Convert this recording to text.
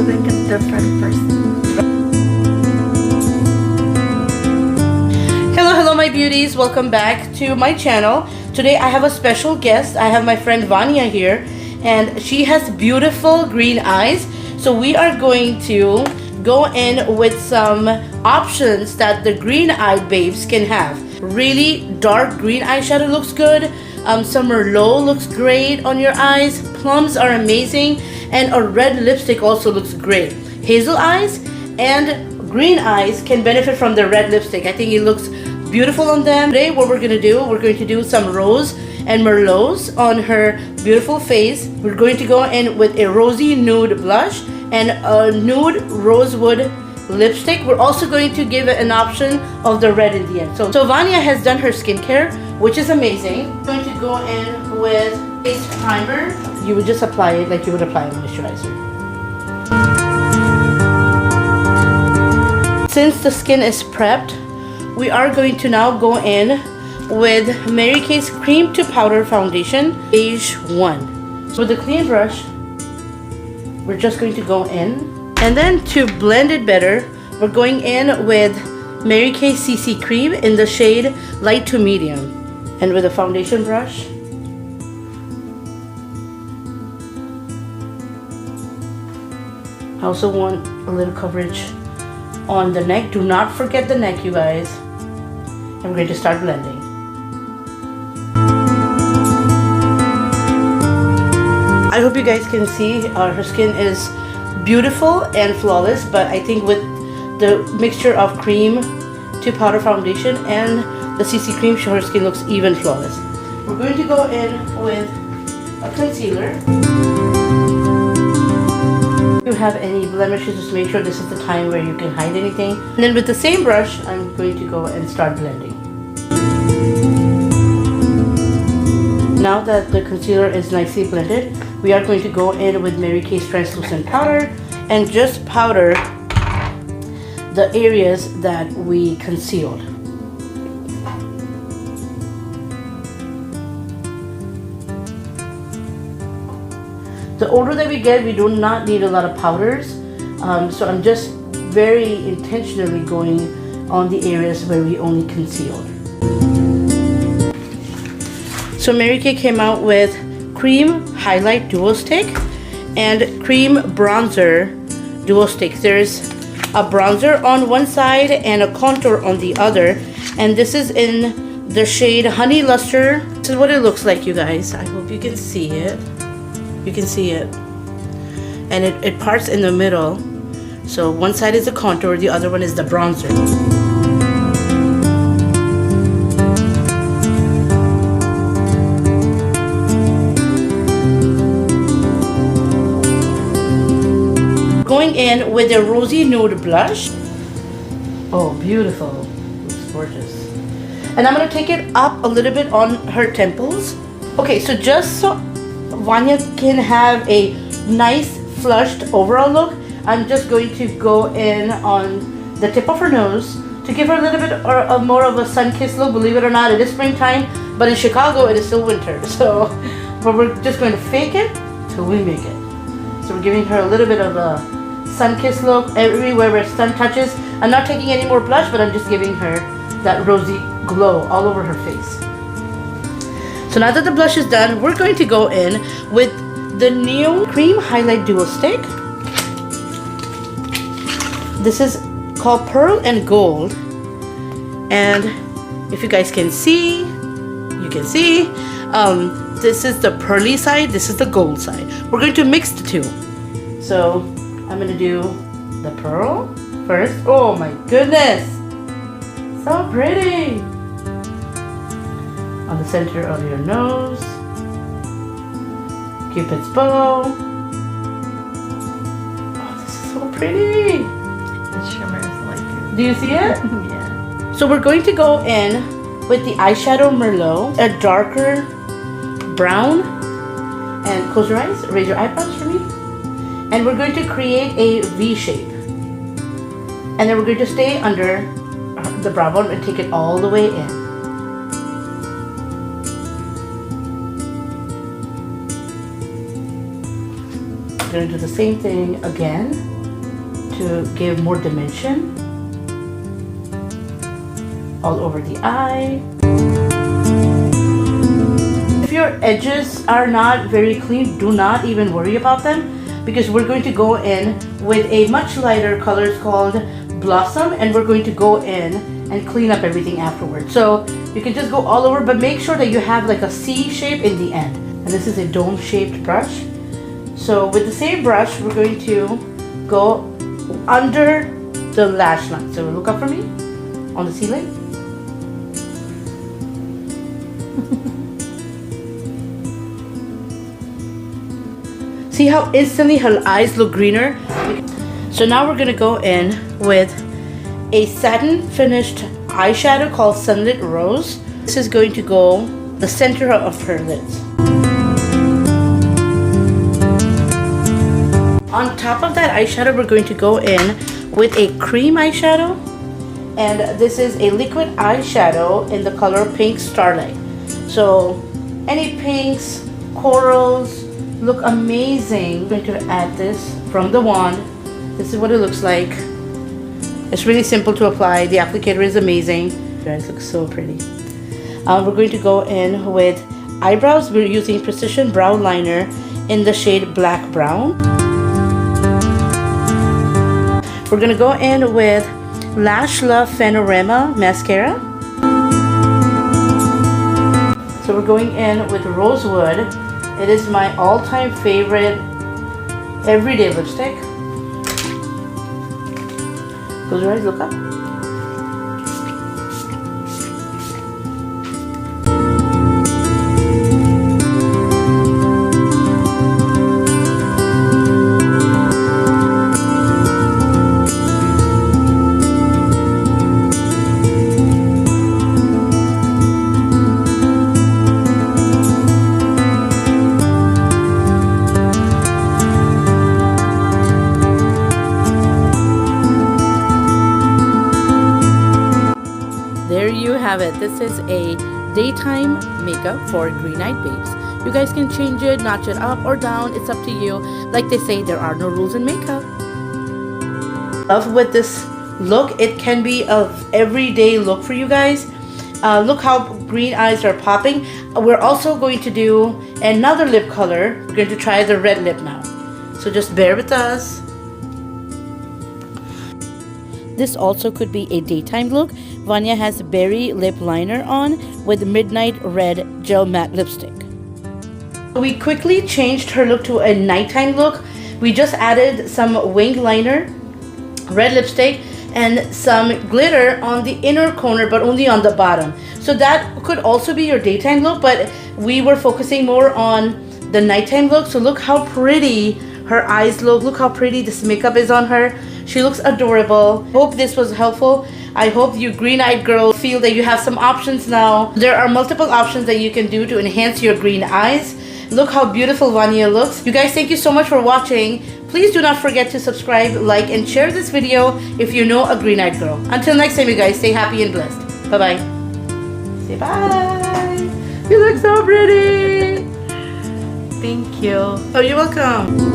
look like a different person. Hello my beauties, welcome back to my channel. Today I have a special guest. I have my friend Vanya here, and she has beautiful green eyes. So we are going to go in with some options that the green-eyed babes can have. Really dark green eyeshadow looks good. Some Merlot looks great on your eyes. Plums are amazing, and a red lipstick also looks great. Hazel eyes and green eyes can benefit from the red lipstick. I think it looks beautiful on them. Today what we're going to do some rose and Merlots on her beautiful face. We're going to go in with a rosy nude blush and a nude rosewood lipstick. We're also going to give it an option of the red in the end. So Vanya has done her skincare, which is amazing. I'm going to go in with face primer. You would just apply it like you would apply a moisturizer. Since the skin is prepped, we are going to now go in with Mary Kay's Cream to Powder Foundation, Beige 1. So with a clean brush, we're just going to go in. And then to blend it better, we're going in with Mary Kay CC Cream in the shade Light to Medium. And with a foundation brush, I also want a little coverage on the neck. Do not forget the neck, you guys. I'm going to start blending. I hope you guys can see her skin is beautiful and flawless, but I think with the mixture of cream to powder foundation and the CC cream, her skin looks even flawless. We're going to go in with a concealer. If you have any blemishes, just make sure this is the time where you can hide anything. And then with the same brush, I'm going to go and start blending. Now that the concealer is nicely blended, we are going to go in with Mary Kay's translucent powder and just powder the areas that we concealed. The older that we get, we do not need a lot of powders. So I'm just very intentionally going on the areas where we only concealed. So Mary Kay came out with Cream Highlight Duo Stick and Cream Bronzer Duo Stick. There's a bronzer on one side and a contour on the other. And this is in the shade Honey Luster. This is what it looks like, you guys. I hope you can see it. You can see it. And it parts in the middle. So one side is the contour, the other one is the bronzer. Going in with a rosy nude blush. Oh, beautiful. Looks gorgeous. And I'm going to take it up a little bit on her temples. Okay, so just so Vanya can have a nice flushed overall look, I'm just going to go in on the tip of her nose to give her a little bit more of a sun-kissed look. Believe it or not, it is springtime, but in Chicago it is still winter. So, but we're just going to fake it till we make it. So we're giving her a little bit of a sun-kissed look everywhere where sun touches. I'm not taking any more blush, but I'm just giving her that rosy glow all over her face. So now that the blush is done, we're going to go in with the new Cream Highlight Duo Stick. This is called Pearl and Gold. And if you guys can see, you can see, this is the pearly side, this is the gold side. We're going to mix the two. So I'm going to do the pearl first. Oh my goodness, so pretty. On the center of your nose, Cupid's bow. Oh, this is so pretty. It shimmers like it. Do you see it? Yeah. So we're going to go in with the eyeshadow Merlot, a darker brown, and close your eyes, raise your eyebrows for me. And we're going to create a V shape. And then we're going to stay under the brow bone and take it all the way in. I'm going to do the same thing again to give more dimension all over the eye. If your edges are not very clean, do not even worry about them, because we're going to go in with a much lighter color. It's called Blossom, and we're going to go in and clean up everything afterwards. So you can just go all over, but make sure that you have like a C shape in the end. And this is a dome shaped brush. So with the same brush, we're going to go under the lash line. So look up for me on the ceiling. See how instantly her eyes look greener? So now we're gonna go in with a satin finished eyeshadow called Sunlit Rose. This is going to go the center of her lids. On top of that eyeshadow, we're going to go in with a cream eyeshadow. And this is a liquid eyeshadow in the color Pink Starlight. So any pinks, corals, look amazing. I'm going to add this from the wand. This is what it looks like. It's really simple to apply. The applicator is amazing. You guys look so pretty. We're going to go in with eyebrows. We're using Precision Brow Liner in the shade Black Brown. We're going to go in with Lash Love Panorama Mascara. So we're going in with Rosewood. It is my all-time favorite everyday lipstick. Close your eyes, look up. There you have it. This is a daytime makeup for green-eyed babes. You guys can change it, notch it up or down. It's up to you. Like they say, there are no rules in makeup. Love with this look. It can be an everyday look for you guys. Look how green eyes are popping. We're also going to do another lip color. We're going to try the red lip now. So just bear with us. This also could be a daytime look. Vanya has berry lip liner on with midnight red gel matte lipstick. We quickly changed her look to a nighttime look. We just added some wing liner, red lipstick, and some glitter on the inner corner, but only on the bottom. So that could also be your daytime look, but we were focusing more on the nighttime look. So look how pretty her eyes look. Look how pretty this makeup is on her. She looks adorable. Hope this was helpful. I hope you green-eyed girls feel that you have some options now. There are multiple options that you can do to enhance your green eyes. Look how beautiful Vanya looks. You guys, thank you so much for watching. Please do not forget to subscribe, like, and share this video if you know a green-eyed girl. Until next time, you guys, stay happy and blessed. Bye-bye. Say bye. You look so pretty. Thank you. Oh, you're welcome.